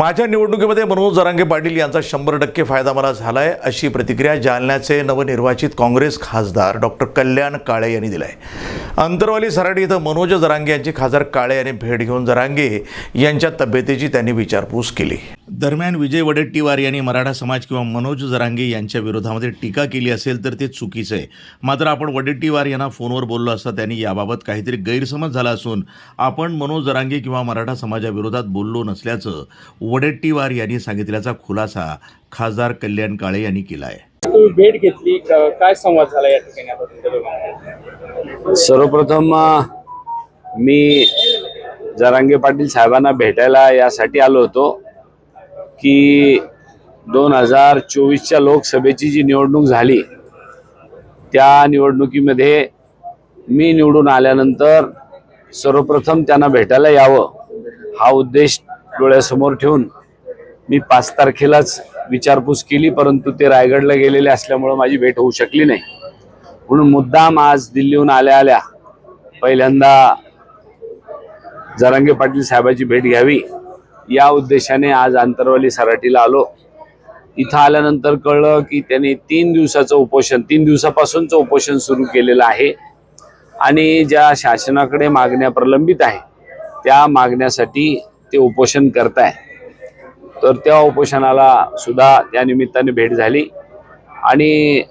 माझ्या निवडणुकीमध्ये मनोज जरांगे पाटील यांचा 100% फायदा मला झालाय, अशी प्रतिक्रिया जालन्याचे नवनिर्वाचित काँग्रेस खासदार डॉक्टर कल्याण काळे यांनी दिली आहे। अंतरवाली सराटी इथं मनोज जरांगे यांची खासदार काळे यांनी भेट घेऊन जरांगे यांच्या तब्येतीची त्यांनी विचारपूस केली। दरम्यान विजय वडेट्टीवार यांनी मराठा समाज किंवा मनोज जरांगे यांच्या विरोधामध्ये टीका केली असेल तर ते चुकीचं आहे। मात्र आपण वडेट्टीवार यांना फोनवर बोललो असता त्यांनी याबाबत काहीतरी गैरसमज झाला असून आपण मनोज जरांगे किंवा मराठा समाजाविरोधात बोललो नसल्याचं वडेट्टीवार यांनी सांगितल्याचा खुलासा खासदार कल्याण काळे यांनी केला आहे। तुम्ही भेट घेतली, काय संवाद झाला या ठिकाणी आता तुमच्या दोघांमध्ये? सर्वप्रथम मी जरांगे पाटील साहेबांना भेटायला यासाठी आलो होतो की 2024च्या लोकसभेची जी निवडणूक झाली त्या निवडणुकीमध्ये मी निवडून आल्यानंतर सर्वप्रथम त्यांना भेटायला यावं हा उद्देश डोळ्यासमोर ठेवून मी 5 तारखेलाच विचारपूस केली, परंतु ते रायगडला गेलेले असल्यामुळे माझी भेट होऊ शकली नाही। म्हणून मुद्दाम आज दिल्लीहून आल्या आल्या पहिल्यांदा जरांगे पाटील साहेबांची भेट घ्यावी या उद्देशाने आज अंतरवाली सराटीला आलो। इथं आल्यानंतर कळलं की त्यांनी 3 दिवसापासूनचं उपोषण सुरू केलेलं आहे आणि ज्या शासनाकडे मागण्या प्रलंबित आहे त्या मागण्यासाठी ते उपोषण करताय। तर त्या उपोषणाला सुद्धा त्या निमित्ताने भेट झाली आणि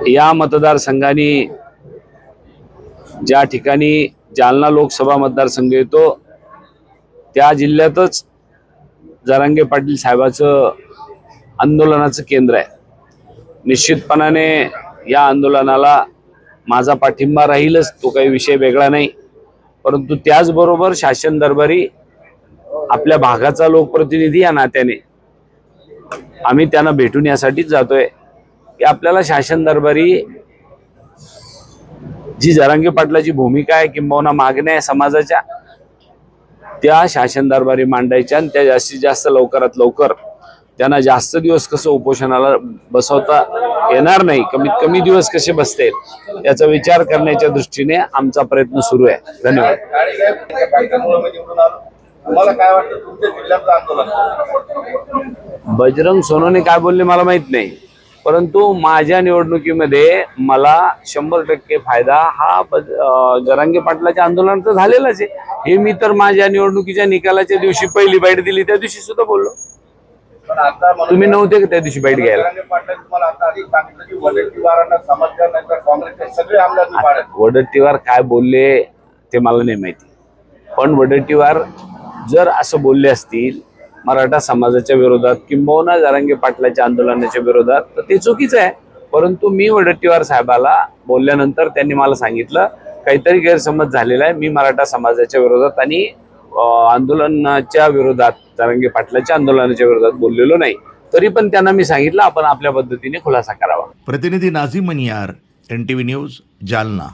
या मतदारसंघाने ज्या ठिकाणी जालना लोकसभा मतदारसंघ येतो त्या जिल्ह्यातच जरांगे पाटील साहेबांचं आंदोलनाचं केंद्र आहे। निश्चितपणाने या आंदोलनाला माझा पाठिंबा राहीलच, तो काही विषय वेगळा नाही, परंतु त्याचबरोबर शासन दरबारी आपल्या भागाचा लोकप्रतिनिधी या नात्याने आम्ही त्यांना भेटून यासाठीच जातोय की आपल्याला शासन दरबारी जी जरांगे पाटलाची भूमिका आहे किंबहुना मागण्या आहे समाजाच्या त्या शासन दरबारी मांडायच्या आणि त्या जास्तीत जास्त लवकरात लवकर त्यांना जास्त दिवस कसं उपोषणाला बसवता येणार नाही, कमीत कमी दिवस कसे बसतील याचा विचार करण्याच्या दृष्टीने आमचा प्रयत्न सुरू आहे। धन्यवाद। बजरंग सोनवणे काय बोलले मला माहित नाही, परंतु माझ्या निवडणुकीमध्ये मला 100% फायदा हा जरांगे पाटलाच्या आंदोलनात झालेलाच आहे। हे मी तर माझ्या निवडणुकीच्या निकालाच्या दिवशी पहिली बाईट दिली त्या दिवशी सुद्धा बोललो। तुम्ही नव्हते का त्या दिवशी बाईट घ्यायला? वडेट्टीवार काय बोलले ते मला नाही माहिती, पण वडेट्टीवार जर असं बोलले असतील मराठा समाजाच्या विरोधात किंबहुना जरांगे पाटलाच्या आंदोलनाच्या विरोधात तर ते चुकीचं आहे। परंतु मी वडेट्टीवार साहेबाला बोलल्यानंतर त्यांनी मला सांगितलं काहीतरी गैरसमज झालेला आहे, मी मराठा समाजाच्या विरोधात आणि आंदोलनाच्या विरोधात जरांगे पाटलाच्या आंदोलनाच्या विरोधात बोललेलो नाही। तरी पण त्यांना मी सांगितलं आपण आपल्या पद्धतीने खुलासा करावा। प्रतिनिधी नाझीम मनियार, NTV न्यूज, जालना।